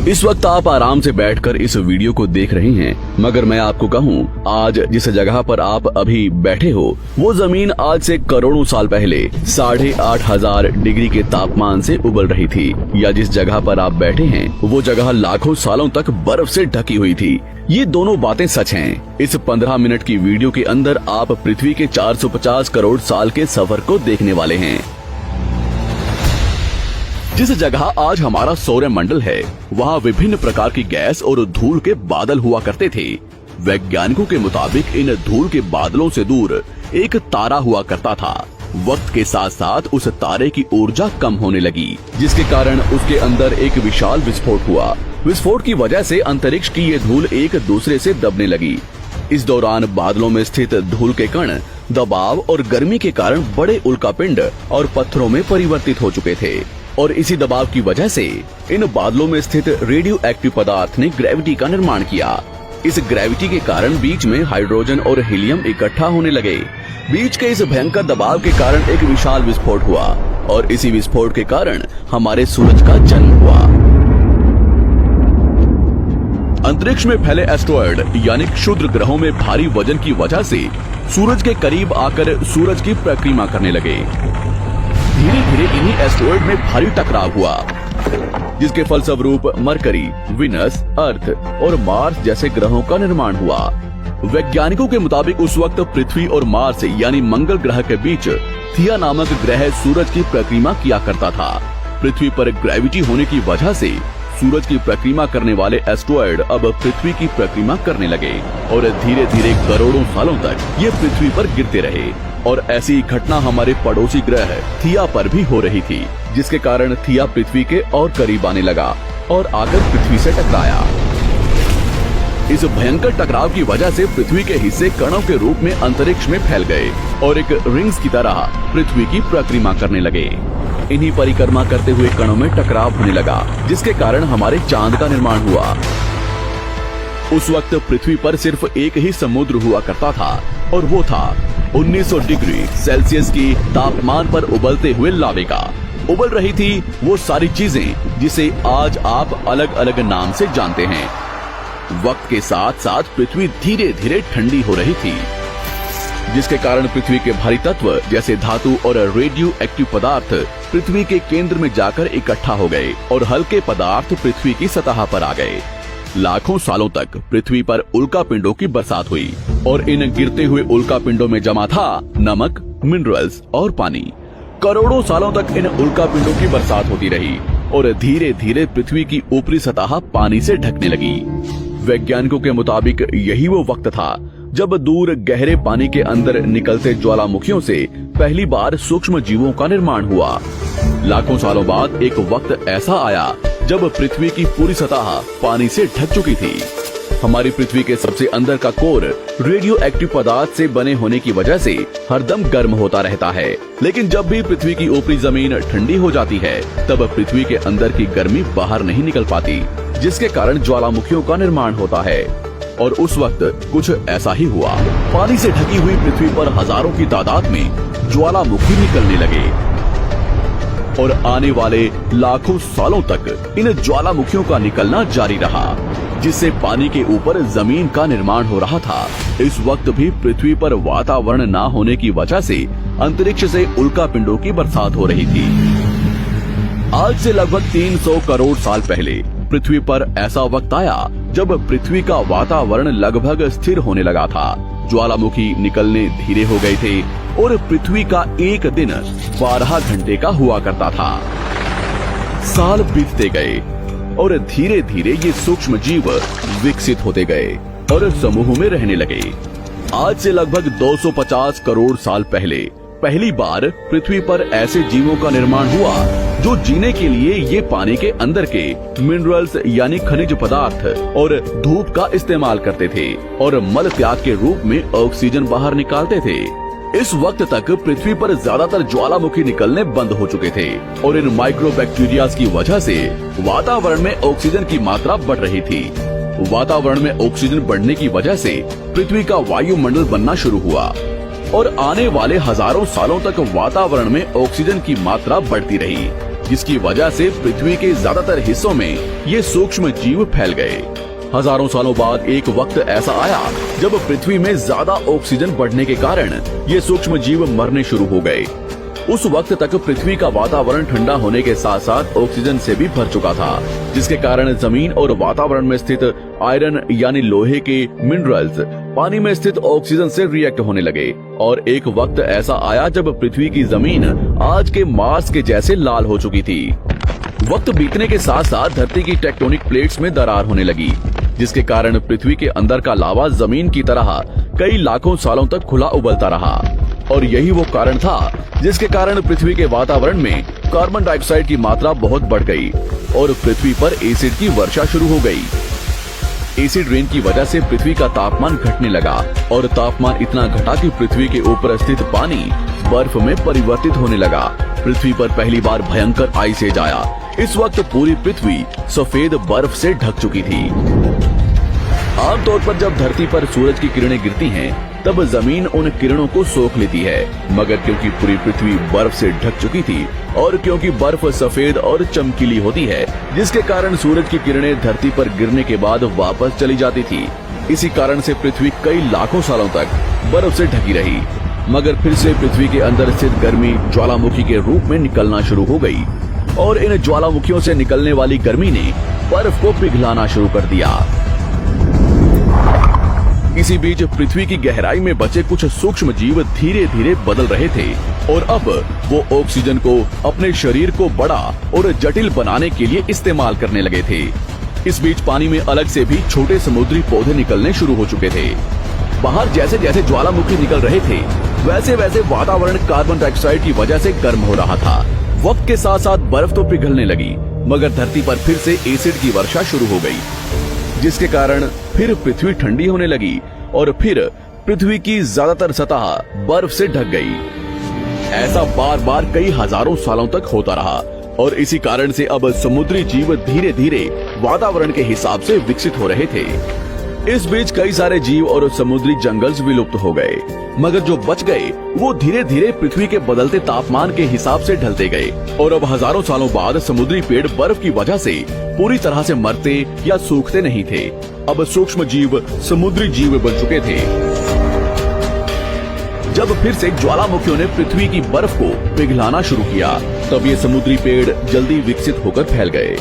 इस वक्त आप आराम से बैठकर इस वीडियो को देख रहे हैं, मगर मैं आपको कहूं, आज जिस जगह पर आप अभी बैठे हो वो जमीन आज से करोड़ों साल पहले 8,500 डिग्री के तापमान से उबल रही थी, या जिस जगह पर आप बैठे हैं वो जगह लाखों सालों तक बर्फ से ढकी हुई थी। ये दोनों बातें सच हैं। इस 15 मिनट की वीडियो के अंदर आप पृथ्वी के 450 करोड़ साल के सफर को देखने वाले हैं। जिस जगह आज हमारा सौरमंडल है वहाँ विभिन्न प्रकार की गैस और धूल के बादल हुआ करते थे। वैज्ञानिकों के मुताबिक इन धूल के बादलों से दूर एक तारा हुआ करता था। वक्त के साथ साथ उस तारे की ऊर्जा कम होने लगी, जिसके कारण उसके अंदर एक विशाल विस्फोट हुआ। विस्फोट की वजह से अंतरिक्ष की ये धूल एक दूसरे से दबने लगी। इस दौरान बादलों में स्थित धूल के कण दबाव और गर्मी के कारण बड़े उल्कापिंड और पत्थरों में परिवर्तित हो चुके थे, और इसी दबाव की वजह से इन बादलों में स्थित रेडियो एक्टिव पदार्थ ने ग्रेविटी का निर्माण किया। इस ग्रेविटी के कारण बीच में हाइड्रोजन और हीलियम इकट्ठा होने लगे। बीच के इस भयंकर दबाव के कारण एक विशाल विस्फोट हुआ, और इसी विस्फोट के कारण हमारे सूरज का जन्म हुआ। अंतरिक्ष में फैले एस्ट्रॉयड यानी क्षुद्र ग्रहों में भारी वजन की वजह से सूरज के करीब आकर सूरज की परिक्रमा करने लगे। धीरे धीरे इन्हीं एस्ट्रॉयड में भारी टकराव हुआ, जिसके फलस्वरूप मरकरी, विनस, अर्थ और मार्स जैसे ग्रहों का निर्माण हुआ। वैज्ञानिकों के मुताबिक उस वक्त पृथ्वी और मार्स यानी मंगल ग्रह के बीच थिया नामक ग्रह सूरज की परिक्रमा किया करता था। पृथ्वी पर ग्रेविटी होने की वजह से सूरज की परिक्रमा करने वाले एस्ट्रॉयड अब पृथ्वी की परिक्रमा करने लगे, और धीरे धीरे करोड़ों सालों तक ये पृथ्वी पर गिरते रहे। और ऐसी घटना हमारे पड़ोसी ग्रह थिया पर भी हो रही थी, जिसके कारण थिया पृथ्वी के और करीब आने लगा और आकर पृथ्वी से टकराया। इस भयंकर टकराव की वजह से पृथ्वी के हिस्से कणों के रूप में अंतरिक्ष में फैल गए और एक रिंग्स की तरह पृथ्वी की परिक्रमा करने लगे। इन्हीं परिक्रमा करते हुए कणों में टकराव होने लगा, जिसके कारण हमारे चांद का निर्माण हुआ। उस वक्त पृथ्वी पर सिर्फ एक ही समुद्र हुआ करता था, और वो था 1900 डिग्री सेल्सियस की तापमान पर उबलते हुए लावे का। उबल रही थी वो सारी चीजें जिसे आज आप अलग अलग नाम से जानते हैं। वक्त के साथ साथ पृथ्वी धीरे धीरे ठंडी हो रही थी, जिसके कारण पृथ्वी के भारी तत्व जैसे धातु और रेडियो एक्टिव पदार्थ पृथ्वी के केंद्र में जाकर इकट्ठा हो गए, और हल्के पदार्थ पृथ्वी की सतह पर आ गए। लाखों सालों तक पृथ्वी पर उल्कापिंडों की बरसात हुई, और इन गिरते हुए उल्कापिंडों में जमा था नमक, मिनरल्स और पानी। करोड़ों सालों तक इन उल्कापिंडों की बरसात होती रही, और धीरे धीरे पृथ्वी की ऊपरी सतह पानी से ढकने लगी। वैज्ञानिकों के मुताबिक यही वो वक्त था जब दूर गहरे पानी के अंदर निकलते ज्वालामुखियों से पहली बार सूक्ष्म जीवों का निर्माण हुआ। लाखों सालों बाद एक वक्त ऐसा आया जब पृथ्वी की पूरी सतह पानी से ढक चुकी थी। हमारी पृथ्वी के सबसे अंदर का कोर रेडियो एक्टिव पदार्थ से बने होने की वजह से हरदम गर्म होता रहता है, लेकिन जब भी पृथ्वी की ऊपरी जमीन ठंडी हो जाती है तब पृथ्वी के अंदर की गर्मी बाहर नहीं निकल पाती, जिसके कारण ज्वालामुखियों का निर्माण होता है। और उस वक्त कुछ ऐसा ही हुआ। पानी से ढकी हुई पृथ्वी पर हजारों की तादाद में ज्वालामुखी निकलने लगे, और आने वाले लाखों सालों तक इन ज्वालामुखियों का निकलना जारी रहा, जिससे पानी के ऊपर जमीन का निर्माण हो रहा था। इस वक्त भी पृथ्वी पर वातावरण न होने की वजह से अंतरिक्ष से उल्कापिंडों की बरसात हो रही थी। आज से लगभग 300 करोड़ साल पहले पृथ्वी पर ऐसा वक्त आया जब पृथ्वी का वातावरण लगभग स्थिर होने लगा था। ज्वालामुखी निकलने धीरे हो गए थे, और पृथ्वी का एक दिन 12 घंटे का हुआ करता था। साल बीतते गए, और धीरे धीरे ये सूक्ष्म जीव विकसित होते गए और समूह में रहने लगे। आज से लगभग 250 करोड़ साल पहले पहली बार पृथ्वी पर ऐसे जीवों का निर्माण हुआ जो जीने के लिए ये पानी के अंदर के मिनरल्स यानी खनिज पदार्थ और धूप का इस्तेमाल करते थे, और मल त्याग के रूप में ऑक्सीजन बाहर निकालते थे। इस वक्त तक पृथ्वी पर ज्यादातर ज्वालामुखी निकलने बंद हो चुके थे, और इन माइक्रोबैक्टीरिया की वजह से वातावरण में ऑक्सीजन की मात्रा बढ़ रही थी। वातावरण में ऑक्सीजन बढ़ने की वजह से पृथ्वी का वायुमंडल बनना शुरू हुआ, और आने वाले हजारों सालों तक वातावरण में ऑक्सीजन की मात्रा बढ़ती रही। जिसकी वजह से पृथ्वी के ज्यादातर हिस्सों में ये सूक्ष्म जीव फैल गए। हजारों सालों बाद एक वक्त ऐसा आया जब पृथ्वी में ज्यादा ऑक्सीजन बढ़ने के कारण ये सूक्ष्म जीव मरने शुरू हो गए। उस वक्त तक पृथ्वी का वातावरण ठंडा होने के साथ साथ ऑक्सीजन से भी भर चुका था, जिसके कारण जमीन और वातावरण में स्थित आयरन यानी लोहे के मिनरल्स पानी में स्थित ऑक्सीजन से रिएक्ट होने लगे। और एक वक्त ऐसा आया जब पृथ्वी की जमीन आज के मार्स के जैसे लाल हो चुकी थी। वक्त बीतने के साथ साथ धरती की टेक्टोनिक प्लेट्स में दरार होने लगी, जिसके कारण पृथ्वी के अंदर का लावा जमीन की तरह कई लाखों सालों तक खुला उबलता रहा। और यही वो कारण था जिसके कारण पृथ्वी के वातावरण में कार्बन डाइऑक्साइड की मात्रा बहुत बढ़ गई और पृथ्वी पर एसिड की वर्षा शुरू हो गई। एसिड रेन की वजह से पृथ्वी का तापमान घटने लगा और तापमान इतना घटा कि पृथ्वी के ऊपर स्थित पानी बर्फ में परिवर्तित होने लगा। पृथ्वी पर पहली बार भयंकर आइस एज आया। इस वक्त पूरी पृथ्वी सफेद बर्फ से ढक चुकी थी। आमतौर पर जब धरती पर सूरज की किरणें गिरती हैं, तब जमीन उन किरणों को सोख लेती है, मगर क्योंकि पूरी पृथ्वी बर्फ से ढक चुकी थी और क्योंकि बर्फ सफेद और चमकीली होती है, जिसके कारण सूरज की किरणें धरती पर गिरने के बाद वापस चली जाती थी। इसी कारण से पृथ्वी कई लाखों सालों तक बर्फ से ढकी रही, मगर फिर से पृथ्वी के अंदर स्थित गर्मी ज्वालामुखी के रूप में निकलना शुरू हो गई और इन ज्वालामुखियों से निकलने वाली गर्मी ने बर्फ को पिघलाना शुरू कर दिया। इसी बीच पृथ्वी की गहराई में बचे कुछ सूक्ष्म जीव धीरे धीरे बदल रहे थे और अब वो ऑक्सीजन को अपने शरीर को बड़ा और जटिल बनाने के लिए इस्तेमाल करने लगे थे। इस बीच पानी में अलग से भी छोटे समुद्री पौधे निकलने शुरू हो चुके थे। बाहर जैसे जैसे ज्वालामुखी निकल रहे थे, वैसे वैसे वातावरण कार्बन डाइऑक्साइड की वजह से गर्म हो रहा था। वक्त के साथ साथ बर्फ तो पिघलने लगी, मगर धरती पर फिर से एसिड की वर्षा शुरू हो गई, जिसके कारण फिर पृथ्वी ठंडी होने लगी और फिर पृथ्वी की ज्यादातर सतह बर्फ से ढक गई। ऐसा बार बार कई हजारों सालों तक होता रहा और इसी कारण से अब समुद्री जीव धीरे धीरे वातावरण के हिसाब से विकसित हो रहे थे। इस बीच कई सारे जीव और समुद्री जंगल्स विलुप्त हो गए, मगर जो बच गए वो धीरे धीरे पृथ्वी के बदलते तापमान के हिसाब से ढलते गए और अब हजारों सालों बाद समुद्री पेड़ बर्फ की वजह से पूरी तरह से मरते या सूखते नहीं थे। अब सूक्ष्म जीव समुद्री जीव बन चुके थे। जब फिर से ज्वालामुखियों ने पृथ्वी की बर्फ को पिघलाना शुरू किया, तब ये समुद्री पेड़ जल्दी विकसित होकर फैल गए।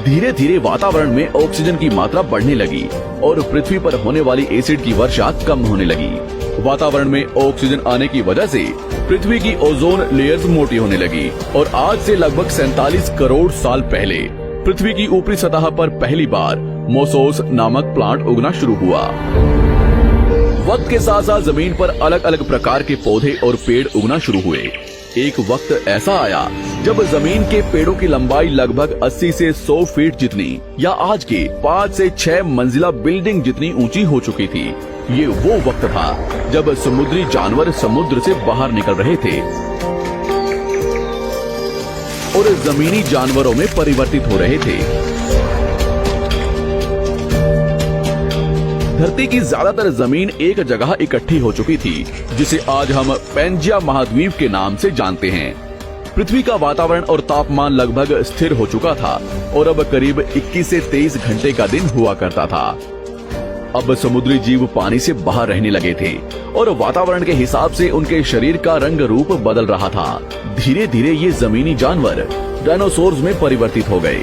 धीरे धीरे वातावरण में ऑक्सीजन की मात्रा बढ़ने लगी और पृथ्वी पर होने वाली एसिड की वर्षा कम होने लगी। वातावरण में ऑक्सीजन आने की वजह से पृथ्वी की ओजोन लेयर्स मोटी होने लगी और आज से लगभग 47 करोड़ साल पहले पृथ्वी की ऊपरी सतह पर पहली बार मोसोस नामक प्लांट उगना शुरू हुआ। वक्त के साथ साथ जमीन पर अलग अलग प्रकार के पौधे और पेड़ उगना शुरू हुए। एक वक्त ऐसा आया जब जमीन के पेड़ों की लंबाई लगभग 80 से 100 फीट जितनी या आज के 5 से 6 मंजिला बिल्डिंग जितनी ऊंची हो चुकी थी। ये वो वक्त था जब समुद्री जानवर समुद्र से बाहर निकल रहे थे और जमीनी जानवरों में परिवर्तित हो रहे थे। धरती की ज्यादातर जमीन एक जगह इकट्ठी हो चुकी थी, जिसे आज हम पैंजिया महाद्वीप के नाम से जानते हैं। पृथ्वी का वातावरण और तापमान लगभग स्थिर हो चुका था और अब करीब 21 से 23 घंटे का दिन हुआ करता था। अब समुद्री जीव पानी से बाहर रहने लगे थे और वातावरण के हिसाब से उनके शरीर का रंग रूप बदल रहा था। धीरे धीरे ये जमीनी जानवर डायनासोर्स में परिवर्तित हो गए।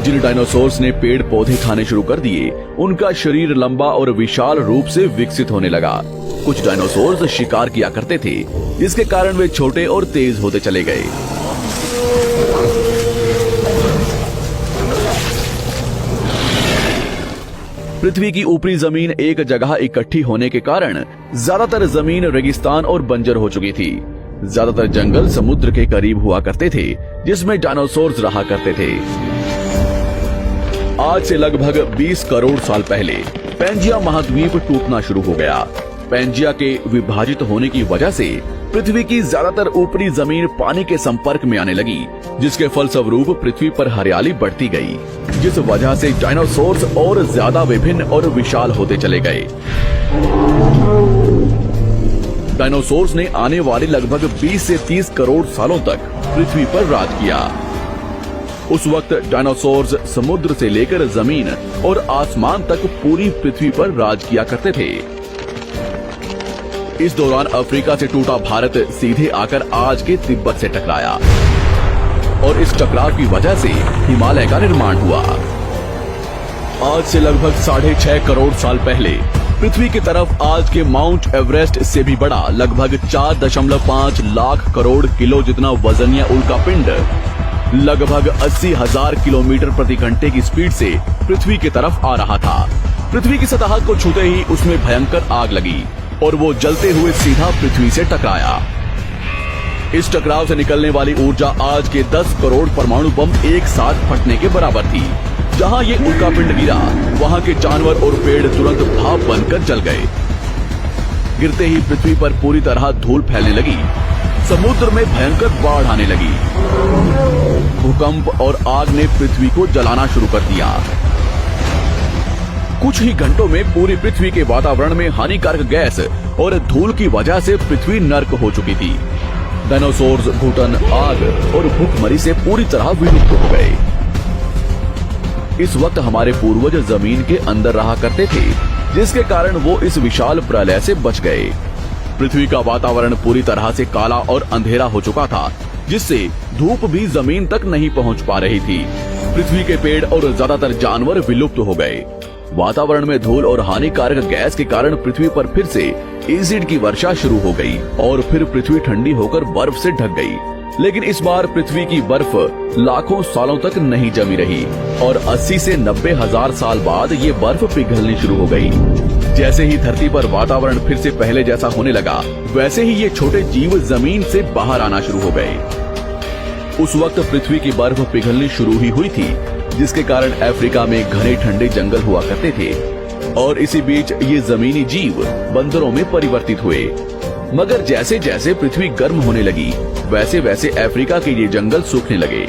जिन डायनासोर्स ने पेड़ पौधे खाने शुरू कर दिए, उनका शरीर लंबा और विशाल रूप से विकसित होने लगा। कुछ डायनासोर्स शिकार किया करते थे, जिसके कारण वे छोटे और तेज होते चले गए। पृथ्वी की ऊपरी जमीन एक जगह इकट्ठी होने के कारण ज्यादातर जमीन रेगिस्तान और बंजर हो चुकी थी। ज्यादातर जंगल समुद्र के करीब हुआ करते थे, जिसमें डायनासोर्स रहा करते थे। आज से लगभग 20 करोड़ साल पहले पैंजिया महाद्वीप टूटना शुरू हो गया। पैंजिया के विभाजित होने की वजह से पृथ्वी की ज्यादातर ऊपरी जमीन पानी के संपर्क में आने लगी, जिसके फलस्वरूप पृथ्वी पर हरियाली बढ़ती गई, जिस वजह से डायनासोर्स और ज्यादा विभिन्न और विशाल होते चले गए। डायनासोर्स ने आने वाले लगभग 20 से 30 करोड़ सालों तक पृथ्वी पर राज किया। उस वक्त डायनासोर्स समुद्र से लेकर जमीन और आसमान तक पूरी पृथ्वी पर राज किया करते थे। इस दौरान अफ्रीका से टूटा भारत सीधे आकर आज के तिब्बत से टकराया और इस टकराव की वजह से हिमालय का निर्माण हुआ। आज से लगभग 6.5 करोड़ साल पहले पृथ्वी की तरफ आज के माउंट एवरेस्ट से भी बड़ा लगभग 4.5 लाख करोड़ किलो जितना वजनिया उल्कापिंड लगभग 80,000 किलोमीटर प्रति घंटे की स्पीड से पृथ्वी की तरफ आ रहा था। पृथ्वी की सतह को छूते ही उसमें भयंकर आग लगी और वो जलते हुए सीधा पृथ्वी से टकराया। इस टकराव से निकलने वाली ऊर्जा आज के 10 करोड़ परमाणु बम एक साथ फटने के बराबर थी। जहां ये उल्कापिंड गिरा वहां के जानवर और पेड़ तुरंत भाप बनकर जल गए। गिरते ही पृथ्वी पर पूरी तरह धूल फैलने लगी। समुद्र में भयंकर बाढ़ आने लगी। भूकंप और आग ने पृथ्वी को जलाना शुरू कर दिया। कुछ ही घंटों में पूरी पृथ्वी के वातावरण में हानिकारक गैस और धूल की वजह से पृथ्वी नर्क हो चुकी थी। डायनासोर्स घुटन, आग और भूखमरी से पूरी तरह विलुप्त हो गए। इस वक्त हमारे पूर्वज जमीन के अंदर रहा करते थे, जिसके कारण वो इस विशाल प्रलय से बच गए। पृथ्वी का वातावरण पूरी तरह से काला और अंधेरा हो चुका था, जिससे धूप भी जमीन तक नहीं पहुंच पा रही थी। पृथ्वी के पेड़ और ज्यादातर जानवर विलुप्त हो गए। वातावरण में धूल और हानिकारक गैस के कारण पृथ्वी पर फिर से एसिड की वर्षा शुरू हो गई और फिर पृथ्वी ठंडी होकर बर्फ से ढक गई। लेकिन इस बार पृथ्वी की बर्फ लाखों सालों तक नहीं जमी रही और 80 से 90 हजार साल बाद ये बर्फ पिघलनी शुरू हो गई। जैसे ही धरती पर वातावरण फिर से पहले जैसा होने लगा, वैसे ही ये छोटे जीव जमीन से बाहर आना शुरू हो गए। उस वक्त पृथ्वी की बर्फ पिघलनी शुरू ही हुई थी, जिसके कारण अफ्रीका में घने ठंडे जंगल हुआ करते थे और इसी बीच ये जमीनी जीव बंदरों में परिवर्तित हुए। मगर जैसे जैसे पृथ्वी गर्म होने लगी, वैसे वैसे अफ्रीका के ये जंगल सूखने लगे।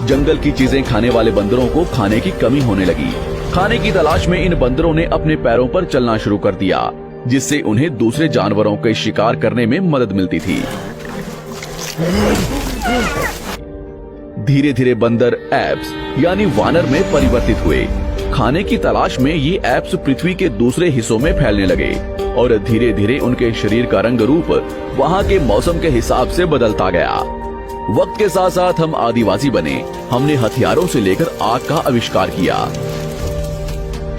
जंगल की चीजें खाने वाले बंदरों को खाने की कमी होने लगी। खाने की तलाश में इन बंदरों ने अपने पैरों पर चलना शुरू कर दिया, जिससे उन्हें दूसरे जानवरों के शिकार करने में मदद मिलती थी। धीरे धीरे बंदर एप्स यानी वानर में परिवर्तित हुए। खाने की तलाश में ये एप्स पृथ्वी के दूसरे हिस्सों में फैलने लगे और धीरे धीरे उनके शरीर का रंग रूप वहाँ के मौसम के हिसाब से बदलता गया। वक्त के साथ साथ हम आदिवासी बने। हमने हथियारों से लेकर आग का आविष्कार किया।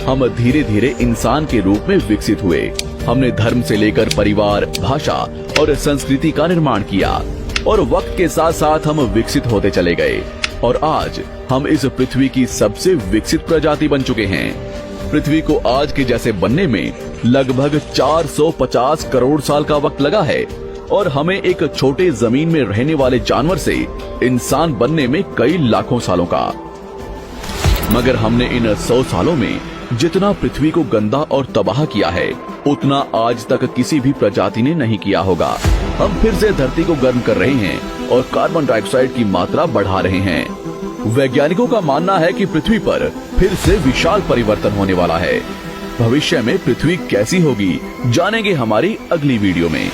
हम धीरे धीरे इंसान के रूप में विकसित हुए। हमने धर्म से लेकर परिवार, भाषा और संस्कृति का निर्माण किया और वक्त के साथ साथ हम विकसित होते चले गए और आज हम इस पृथ्वी की सबसे विकसित प्रजाति बन चुके हैं। पृथ्वी को आज के जैसे बनने में लगभग 450 करोड़ साल का वक्त लगा है और हमें एक छोटे जमीन में रहने वाले जानवर से इंसान बनने में कई लाखों सालों का। मगर हमने इन 100 सालों में जितना पृथ्वी को गंदा और तबाह किया है, उतना आज तक किसी भी प्रजाति ने नहीं किया होगा। हम फिर से धरती को गर्म कर रहे हैं और कार्बन डाइऑक्साइड की मात्रा बढ़ा रहे हैं। वैज्ञानिकों का मानना है कि पृथ्वी पर फिर से विशाल परिवर्तन होने वाला है। भविष्य में पृथ्वी कैसी होगी, जानेंगे हमारी अगली वीडियो में।